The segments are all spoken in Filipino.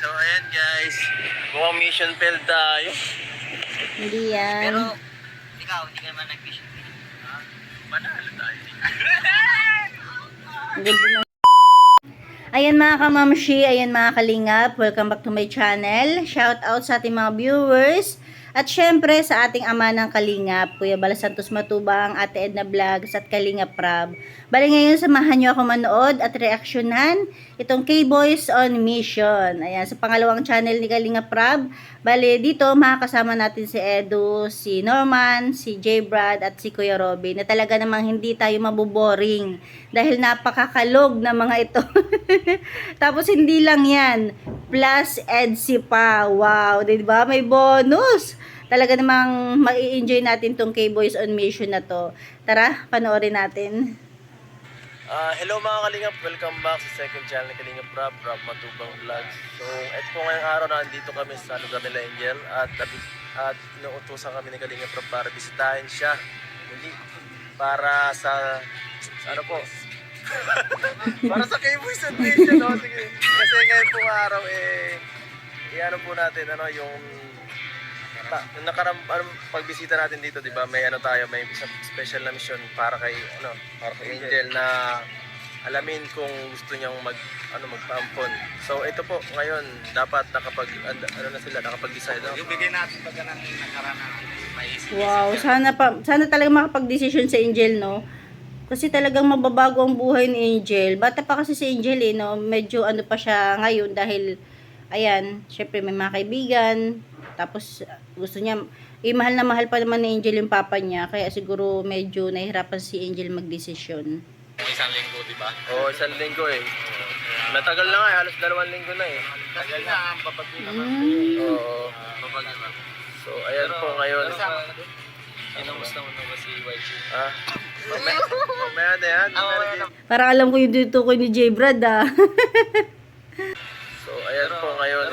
So, ayan guys. Mukhang mission failed tayo. Hindi yan. Pero, ikaw, hindi ka naman nag-mission. Manalo tayo. Ang ganda na. Ayan mga kamamshi, ayan mga kalingap, welcome back to my channel. Shout out sa ating mga viewers. At syempre sa ating ama ng Kalingap, Kuya Bala Santos Matubang, Ate Edna Vlogs at Kalingap Prab. Bali ngayon samahan nyo ako manood at reaksyonan itong K-Boys on Mission. Ayan, sa pangalawang channel ni Kalingap Prab. Bali dito makakasama natin si Edu, si Norman, si J. Brad at si Kuya Robby na talaga namang hindi tayo mabuboring dahil napakakalog na mga ito. Tapos hindi lang yan, plus EDC pa. Wow, di ba? May bonus. Talaga namang mai-enjoy natin tong K-Boys on Mission na to. Tara, panoorin natin. Hello mga Kalingap, welcome back sa second channel ni Kalingap Prab, Prab Matubang Vlogs. So, ito po ngayong araw na nandito kami sa lugar nila Angel at inuutusan kami ni Kalingap Prab para bisitahin siya. Hindi, para sa ano po? Para sa K-Boys on Mission, no? Sige. Kasi ngayon po araw i-ano po natin yung pagbisita natin dito, 'di ba? May may isang special na mission para kay Angel na alamin kung gusto niyang magpaampon. So ito po ngayon dapat nakapag-decide na. Ibigay natin pagka ng nakaraan na maisip. Wow, sana talaga makapag-decision si Angel, no? Kasi talagang mababago ang buhay ni Angel. Bata pa kasi si Angel, no? Medyo pa siya ngayon dahil ayan, syempre may mga kaibigan. Tapos gusto niya, mahal na mahal pa naman ni Angel yung papa niya. Kaya siguro medyo nahihirapan si Angel magdesisyon. Isang linggo, di ba? Oo, isang linggo eh. Matagal na nga halos 2 linggo na eh. Tagal na ang papagin naman. Oo. So, ayan po ngayon. Inamusta mo na ba si YG? Mamaya na yan. Parang alam ko yung dito ko ni J. Brad, ah. So, ayan po ngayon.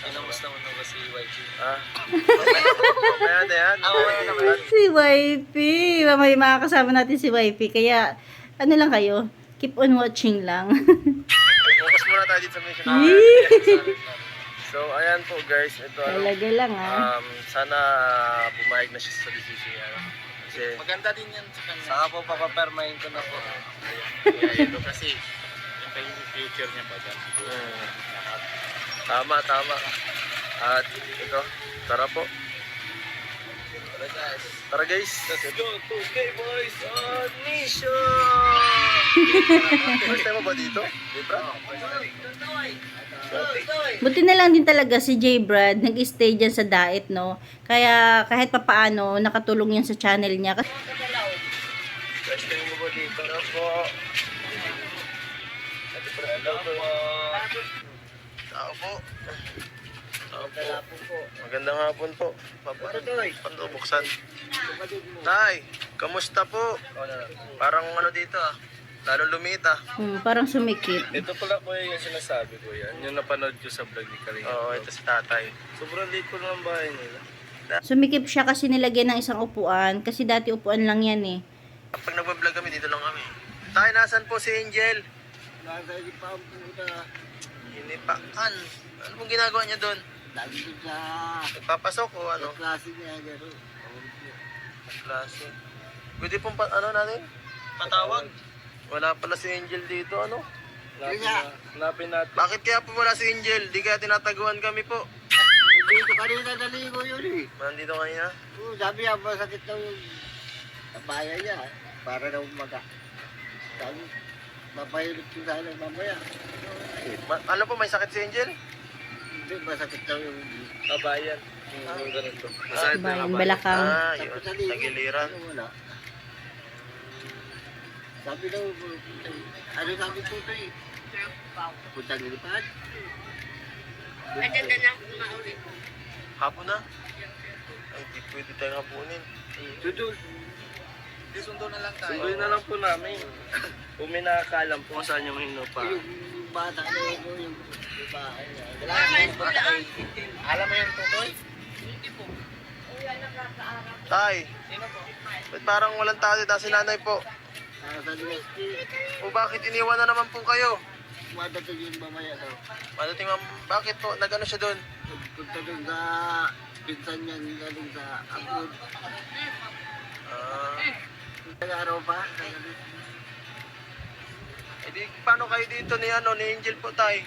Inamusta mo na ba si YG? Mamaya na yan. Si YP. Mamaya makakasama natin si YP. Kaya, ano lang kayo? Keep on watching lang. Focus muna tayo dito sa mission. So, ayan po guys. Ito, Talaga lang, ah. sana pumayag na siya sa decision niya. Kasi, Maganda din yan sa kanya. saka po papapermahin ko na po. Ito kasi, yung pa yung future niya pa dyan. Tama. At ito, tara po. Tara guys. Let's go to K-Boys on Mission! First time mo ba dito? Libra? Buti na lang din talaga si J. Brad nag-stay dyan sa diet, no? Kaya kahit papaano, nakatulong yan sa channel niya. First time mo ba dito? Tara po. Tao po. Magandang hapon po. Paano buksan? Tay, kamusta po? Parang dito lalo lumit Parang sumikip. Ito pala po yung sinasabi ko yan. Yung napanood ko sa vlog ni Kalinga. Oo, ito si tatay. Sobrang late po lang ang bahay nila. Sumikip siya kasi nilagyan ng isang upuan. Kasi dati upuan lang yan, eh. Pag nagbablog kami, dito lang kami. Tay, nasan po si Angel? Lagi pa ang puta. Inipakan. Ano pong ginagawa niya doon? Lagi ko sa Nagpapasok o ano? klase niya. Gano'n. Klase. Pwede pong natin? Patawag. Wala pala si Angel dito, ano? Hanapin natin. Bakit kaya po wala si Angel? Di kaya tinataguan kami po. Dito kanina naligo yun eh. Nandito kanina? Sabi niya, masakit daw yung kabayan niya. Para daw umaga. Sabi, mapahilot ko sana mamaya. Ano po, may sakit si Angel? Hindi, masakit daw yung Kabayan. Ganun to. Bayan, Balakang. Yun. Tagiliran. Wala. Sabi daw, ano sabi ko ito eh? Puntang lipad. Aganda na maulit. Hapon na? Ay, di pwede tayong hapunin. Sundo. Sundo na lang tayo. Sunduin na lang po namin. Kung may nakakalam po saan yung hinupa. Yung bata na yun, yung bahay niya. Alam mo yung tutoy? Hindi po. Uya nakakaarap. Tay, Sino po? ba't parang walang tao dito si nanay po? Sa Lineski. O bakit iniwan na naman po kayo? madating yung mamaya daw. Madating ma'am, bakit po? Nag-ano siya doon? Punta doon sa pinsan niya, galing sa abroad. Ah, Nag-araw pa. edi paano kayo dito ni ano, ni Angel po tay?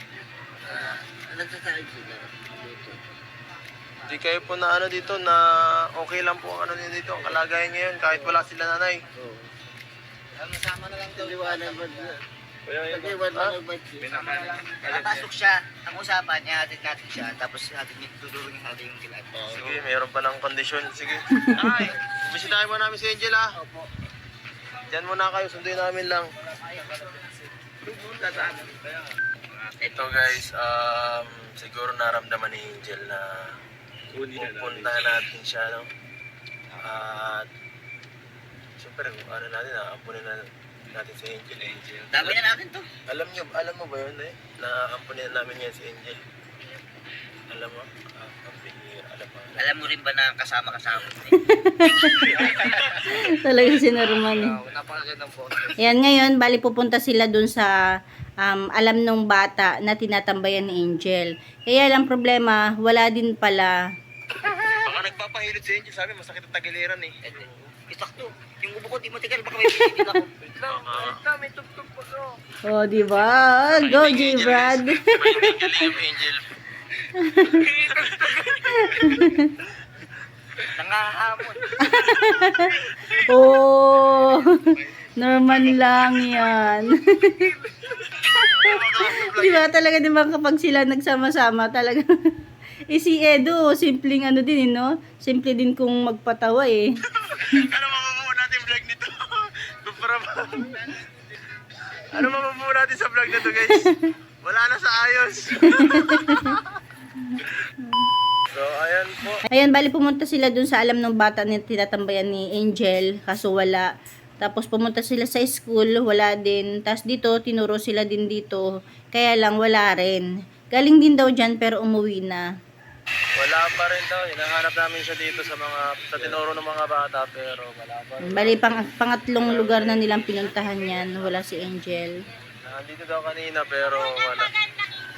Nagsasakit sila dito. Hindi kayo po na ano dito na okay lang po ang ano niyo dito, ang kalagayan ngayon kahit wala sila nanay. Oo. Sama na lang daw. Naliwanag ba? Kuya, Naliwanag ba? Papasok siya. Ang usapan, ihatid natin siya. Tapos tutulungin natin yung kilat. Sige, mayroon pa ng kondisyon. Sige. Ay, bisitahin mo namin si Angel ha. Opo. Diyan muna kayo, sunduin namin lang. Ito guys, siguro naramdaman ni Angel na pupunta natin siya, no? At siyempre, ano natin, aampunin na natin si Angel. Dami na natin to. Alam mo ba yun eh? Na aampunin namin yan si Angel. Alam mo? Ang bihira, alam mo. Alam mo rin ba na kasama-kasama? Talaga si Norman eh. Napakagandang po. Ayan, ngayon, bali pupunta sila dun sa alam nung bata na tinatambayan ni Angel. Kaya lang problema, wala din pala. Baka nagpapahilot si Angel, sabi masakit ang tagiliran eh. Isakto. Yung ubo ko, di matigal. Baka may pinitin ako. May tugtog po ko. Oh, di ba? Go, J. Brad. Galing Angel. Nangahamon. Oh, Norman lang yan. Di ba talaga, di ba kapag sila nagsama-sama talaga. Si Edo, simpleng ano din, no? Simple din kung magpatawa eh. Ano mabubuo natin vlog nito? Para ba? Ano mabubuo natin sa vlog na to guys? Wala na sa ayos. So, ayan po. Ayan, bali pumunta sila dun sa alam ng bata na tinatambayan ni Angel, kaso wala. Tapos pumunta sila sa school, wala din. Tapos dito, tinuro sila din dito. Kaya lang, wala rin. Galing din daw dyan, pero umuwi na. Wala pa rin daw. Hinahanap namin siya dito sa tinuro ng mga bata, pero wala pa rin. Bali, pangatlong lugar na nilang pinuntahan yan. Wala si Angel. Nandito daw kanina, pero wala.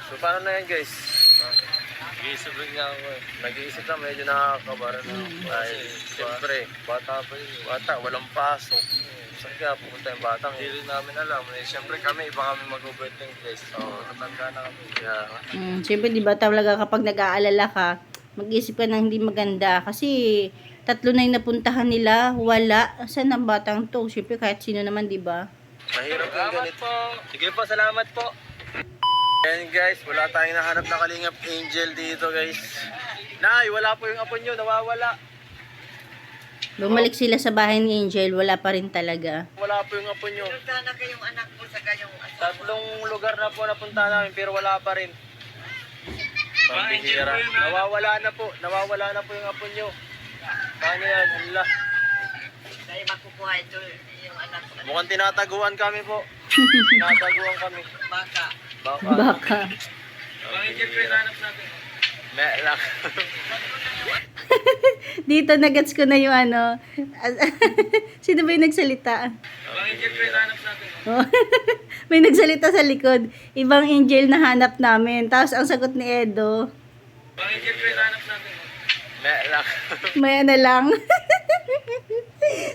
So, paano na yan guys? Nag-iisip rin nga ako eh. Nag-iisip na medyo nakakabara na. Dahil, siyempre, bata pa yun. Bata, walang pasok. Saan kaya pupunta yung bata? Hindi rin namin alam. Siyempre kami, iba kami mag-overthink guys. So, natanda na kami. Yeah. Siyempre, di ba talaga kapag nag-aalala ka, mag-isip ka ng hindi maganda. Kasi, 3 na yung napuntahan nila, wala. Saan ang batang to? Siyempre, kahit sino naman, di ba? Mahirap yung ganito. Sige po, salamat po. Ayan guys, wala tayong nahanap na kalingap Angel dito guys. Nay, wala po yung apo nyo, nawawala. Bumalik sila sa bahay ni Angel, wala pa rin talaga. Wala po yung apo nyo. Sana kayong anak mo sa kayong asawa. 3 lugar na po napunta namin pero wala pa rin. Pambihira. Nawawala na po yung apo nyo. Paano yan? Hala. Dahil makukuha ito yung anak mo. Mukhang tinataguan kami po. Tinataguan kami. Baka. Baka. Melak. Dito, nagets ko na yung ano. Sino ba yung nagsalita? Oh, may nagsalita sa likod. Ibang angel na hanap namin. Tapos ang sagot ni Edo, Melak. may ano lang.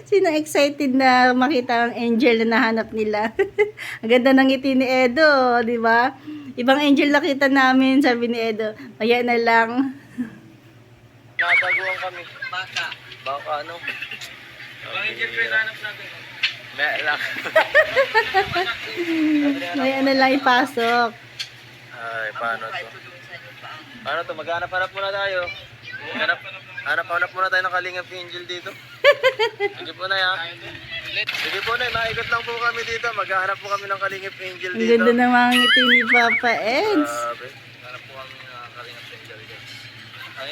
Sino excited na makita ang angel na nahanap nila? Ang ganda ng ngiti ni Edo, di ba? Ibang angel nakita namin, sabi ni Edo. Maya na lang. Tinataguan kami. Baka. Baka ano? Melak. Maya na lang ipasok. Ay, paano to? Paano to? Maghanap-hanap muna tayo. Hanap muna tayo ng kalingap Angel dito. Sige po na ya. Sige po na, maikot lang po kami dito. Maghahanap po kami ng kalingap Angel Ang dito. ganda ng mga ngiti ni Papa Eds. Grabe. Hanap po kami ng kalingap Angel guys. Ang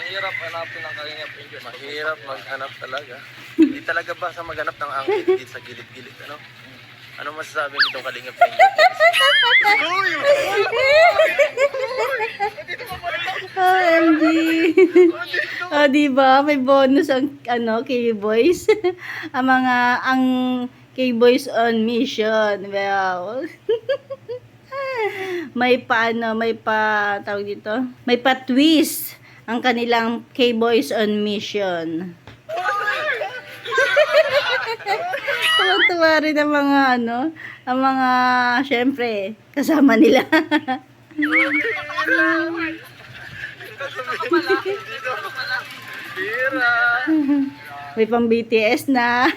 hirap hanapin ng kalingap Angel. Mahirap maghanap talaga. Hindi talaga ba sa maghanap ng angkit dito sa gilid-gilid, ano? Ano masasabi nitong kalingap Angel? OMG. Oh, di ba? May bonus ang ano, K-Boys. ang K-Boys on mission. Wow. may tawag dito, may pa-twist ang kanilang K-Boys on Mission. Tuwa-tuwa rin ang mga ang mga, syempre, kasama nila. Bira. May pang BTS na.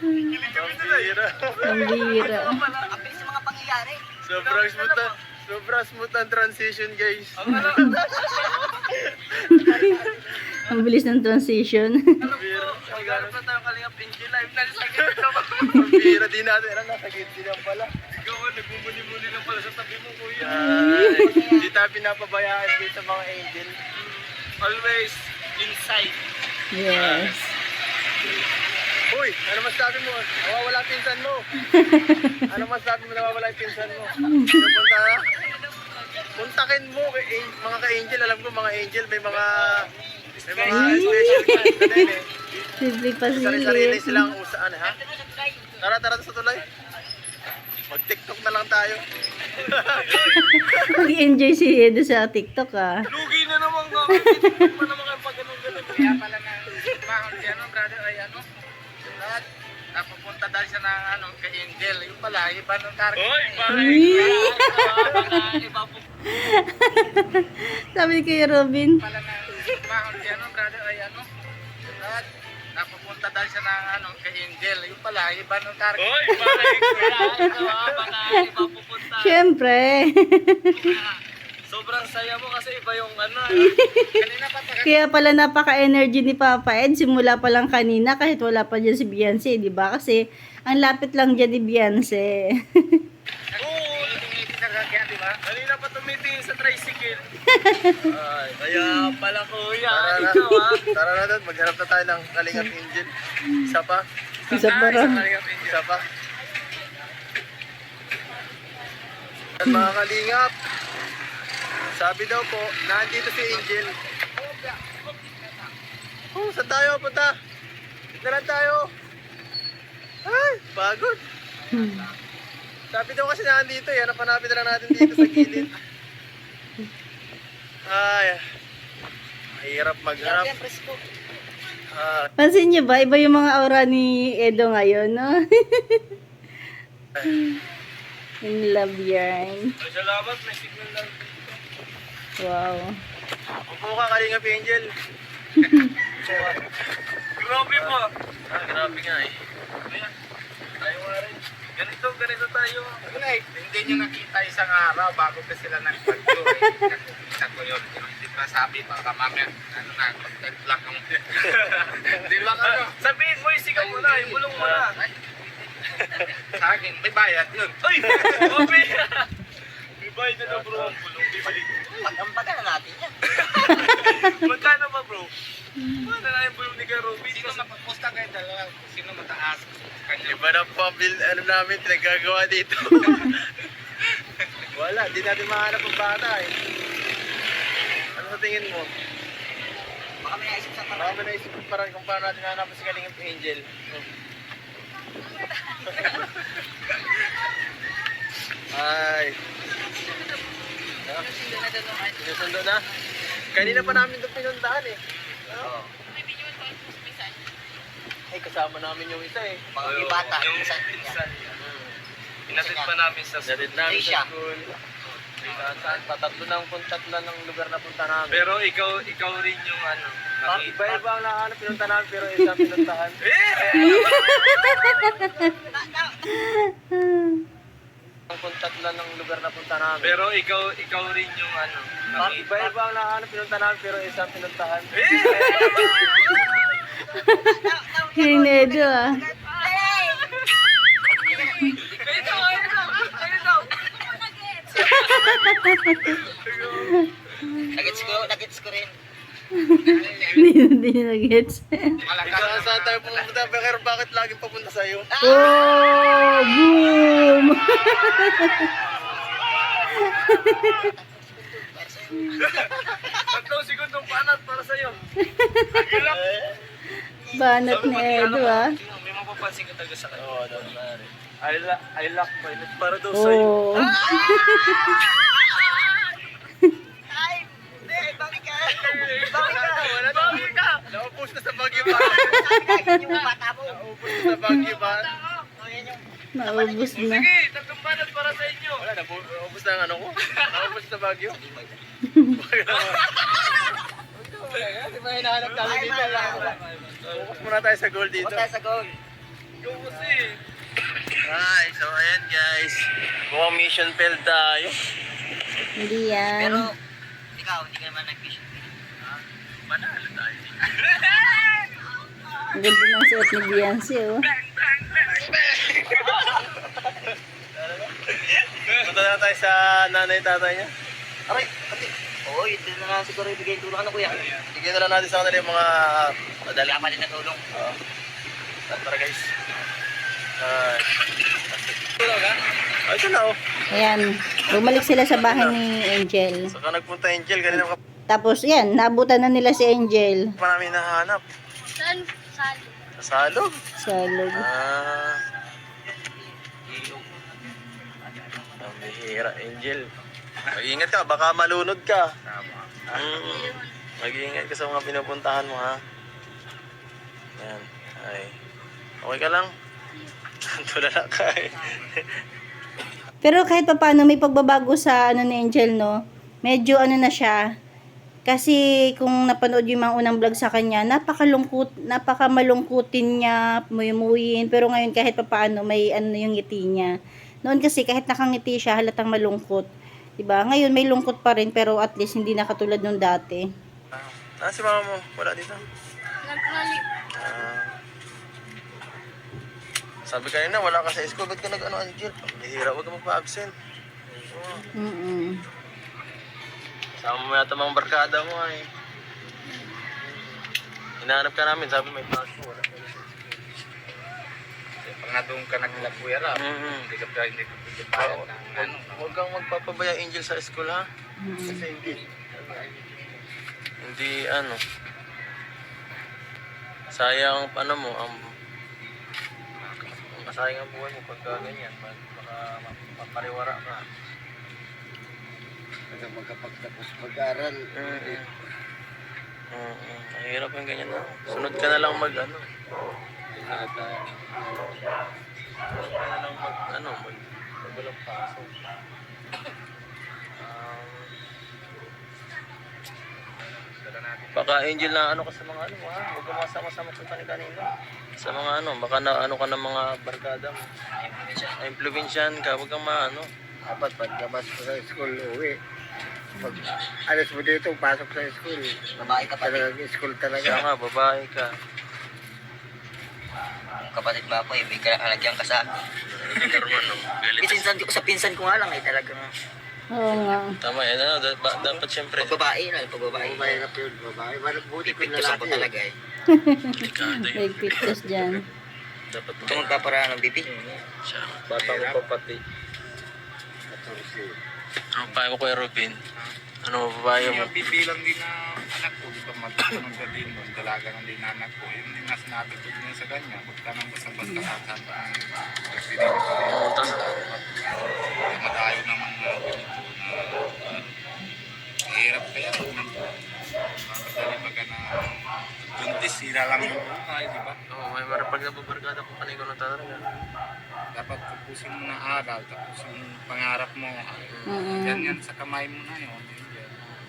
Bira. Ang bira. Ang bilis ng mga pangyayari. Sobrang smooth ang transition, guys. Ang bilis ng transition. Bira. Magkano pa tayo kalingap Pinky Live na sa gitna ba? Bira din natin. Ano, nasa gitna lang pala. Ikaw, nagmumuli-muli lang pala sa tabi mo, kuya. Hindi tayo pinapabayaan kayo sa mga angel. Always inside. Yes. Uy, ano masabi mo? Nawawala pinsan mo. Ano masabi mo nawawala yung pinsan mo? Punta na? Puntakin mo, mga ka-angel. Alam ko mga angel, may mga special kind na din eh. Simple pa Sarili-sarili silang usaan, ha? Tara sa tulay. Mag-tiktok na lang tayo. Mag-enjoy si Edo sa TikTok, ah. Lugi na naman nga. TikTok pa naman kayo pag ganun-ganun. Kaya pala na, brother, ay lahat, napupunta dahil siya ng kay Angel. Yung pala, iba ng target. Oy, iba po Sabi kay Robin. pala na, brother, ay lahat, napupunta dahil siya ng kay Angel. Yung pala, iba ng target. Oy, iba pupunta. Siyempre. Sobrang saya mo kasi iba yung Kanina pa Kaya pala napaka-energy ni Papa Ed simula pa lang kanina kahit wala pa dyan si Beyonce, di ba? Kasi ang lapit lang dyan ni Beyonce. Oo, kaya di ba? Kanina pa tumitingin sa tricycle. Ay, kaya pala kuya. Tara na doon, maghanap na tayo ng Kalingap Angel. Isa pa. Isa pa raw. Isa pa. At mga Kalingap, sabi daw po, nandito si Angel. Oh, saan tayo punta? Dito tayo. Ay, pagod. Sabi daw kasi nandito, yan ang panapit na lang natin dito sa gilid. Ay, mahirap maghanap. Pansin niyo ba? Iba yung mga aura ni Edo ngayon, no? In love yarn. Salamat, may signal lang. Wow. Upo ka, Kalingap Angel. Grabe po. Grabe nga eh. Tayo nga rin. Ganito tayo. Hindi nyo nakita isang araw bago pa sila nagpagyo. Nakita ko yun. Hindi pa sabi, baka mamaya, content lang ang... Di ba Sabihin mo, isigaw mo na, ibulong mo na. Sa akin, may bayad yun. Ay! Grabe! May bayad na bro ang bulong. Bibalik. Pag-ampagan na natin yan. Magkano ba bro? Ano na yung bulong ni Kuya Robin? Sino mapagposta kayo dalawa? Sino mataas? Iba na po ang namin, pinagagawa dito. Wala, di natin mahanap ang bata eh. Ano sa tingin mo? Baka may naisip sa Baka may naisip ko parang kung paano natin hanapin si Kalingap Angel. Ay. Sinusundo na? Kanina pa namin ito pinuntahan eh. Oo. Ay, kasama namin yung isa eh. Mga may bata. Yung Isa. Inatid pa namin sa school. Inatid namin Asia. sa school. Tatatlo ng lugar na punta namin. Pero ikaw rin yung Iba-iba ang nakahanap pinunta namin pero isang pinuntahan. Ang tatlo ng lugar na punta namin. Pero ikaw rin yung Iba-iba ang nakahanap pinunta namin pero isang pinuntahan. Hiling na Edo, ah. Nagets ko rin. Hindi na gets. Ikaw saan tayo pumunta? Pero bakit laging papunta sa'yo? Oh, boom! Tatlong segundong panat para sa'yo. Banat ni Edo, ah. May mapapansin ka talaga sa kanya. Oo, doon na rin. I lock my lips para daw sa'yo. Oh. Bakit ka? Naubos na sa Baguio ba? Yung bata mo. Naubos na sa Baguio ba? Naubos na. Sige, tatlong banat para sa inyo. Wala, naubos na ang ano ko. Naubos sa Baguio. Di ba hinahanap namin dito? Focus muna tayo sa goal dito. Punta sa goal. Ikaw kasi. Ay, so ayan guys. Mukhang mission failed tayo. Hindi yan. Pero, ikaw, hindi ka naman nag-vision. Manalo tayo. Ang ganda ng suot ni Beyonce, oh. Punta na tayo sa nanay tatay niya. Aray, pati. Oo, ito na lang siguro ibigay tulong. Ano kuya? Bigyan na lang natin sa kanila yung mga madali. Kaya pa din na tulong. Tara guys. Ay, ito na oh. Ayan. Bumalik sila sa bahay ni Angel. Saka nagpunta Angel, kanina ka Tapos, yan. Naabutan na nila si Angel. pa namin nahanap. Saan? Saan? Sa salog. Sa loob. Ang bihira, Angel. Mag-iingat ka, baka malunod ka. Mag-iingat ka sa mga pinupuntahan mo, ha? Yan. Ay. Okay ka lang? Tulala ka eh. Pero kahit pa paano, may pagbabago sa ano ni Angel, no? Medyo ano na siya. Kasi kung napanood yung mga unang vlog sa kanya, napakamalungkutin niya, muyumuyin. Pero ngayon kahit pa paano, may ano yung ngiti niya. Noon kasi kahit nakangiti siya, halatang malungkot. Diba? Ngayon may lungkot pa rin, pero at least hindi na katulad nung dati. Si mama mo? Wala dito? Naglalip. Sabi kanina, wala ka sa school. Ba't ka nag-ano, Angel? Bihira, huwag ka magpa-absent. Sama mo yata mga barkada mo ay. Hinahanap ka namin, sabi may pasok. Wala ka sa school. Pag na doon ka nagla kuya Rab, hindi ka bayad ng ano. Huwag kang magpapabaya, Angel, sa school, ha? Kasi hindi ano. Sayang ano mo, masayang ang buhay mo pagka ganyan. Baka mapariwara ka. Kasi magkapagtapos mag-aral. Mahirap yung ganyan na. Sunod ka na lang mag ano. Sunod ka na lang mag ano, mag walang pasok. Baka Angel na ano ka sa mga ano ha. Huwag ka masama-sama sa kanina. Sa mga ano, baka na ano ka ng mga barkada mo. Impluensyan ka, huwag kang maano. Dapat pagkabas ko sa school, uwi. Pag alas mo dito, pasok sa school. Babae ka pa rin. School Kaya talaga. nga, babae ka. Kapatid ba ako eh, may kalagyan ka sa akin. Normal, no? Galit. Pinsan ko sa pinsan ko nga lang eh, talagang Oo nga. Tama yan, ano, dapat syempre. babae na, babae. Babae na po yun, babae. Buti ko lalaki. Talaga eh. Delikado yun. May pictures dyan. Dapat Ito magpaparaan ng bibi. siya. Bata mo pa pati. Ano payo ko, Kuya Robin? Ano payo mo? Yung bibilang din na anak ko, di ba magtanong ka din mo, dalaga ng din na anak ko. Yung din na sinabi ko din sa kanya, magtanong basta-basta saan ba ang pagsinig ko. Oo, tas Madayo naman na ganito na hirap kaya kung makadali baga na buntis sila lang yung buhay, di ba? Oo, may marapag na babarkada kung kanay ko na talaga. Dapat tapusin mo na aral, tapos yung pangarap mo, Mm-mm. yan sa kamay mo na yun.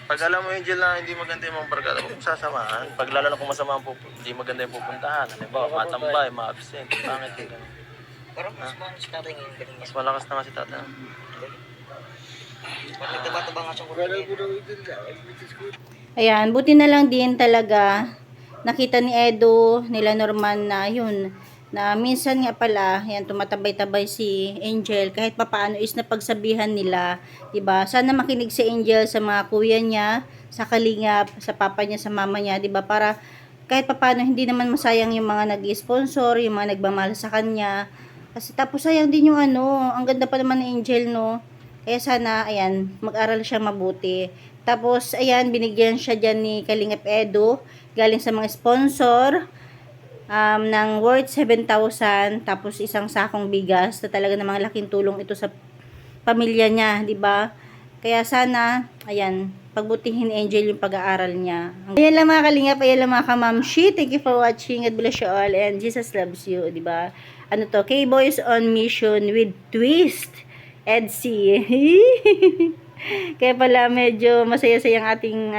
Pag alam mo, Angel, na hindi maganda yung mga barkada, huwag mong sasamahan. Pag lalo na kung masama ang hindi maganda yung pupuntahan. Halimbawa, matambay, ma-absent. Pangit yung ganun. Pero mas mga si tatay ngayon, galing Mas malakas na nga si tata. Pag nagtaba-taba nga siyang kulit. Ayan, buti na lang din talaga nakita ni Edo, nila Norman na yun, na minsan nga pala, yan, tumatabay-tabay si Angel, kahit papaano is napagsabihan nila, diba? Sana makinig si Angel sa mga kuya niya, sa kalingap, sa papa niya, sa mama niya, diba? Para kahit papaano hindi naman masayang yung mga nag-sponsor, yung mga nagmamahal sa kanya. Kasi tapos sayang din yung ano, ang ganda pa naman ni Angel, no? Kaya sana, ayan, mag-aral siya mabuti. Tapos, ayan, binigyan siya dyan ni Kalingap Edo, galing sa mga sponsor. ng worth 7,000 tapos isang sakong bigas na talaga namang laking tulong ito sa pamilya niya, di ba? Kaya sana, ayan, pagbutihin ni Angel yung pag-aaral niya. Ayan lang mga kalingap, ayan lang mga kamamshi. Thank you for watching. God bless you all and Jesus loves you, di ba? Ano to? K-Boys on Mission with Twist. Edsy. Kaya pala medyo masaya-sayang ating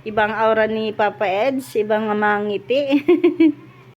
ibang aura ni Papa Eds, ibang mga ngiti.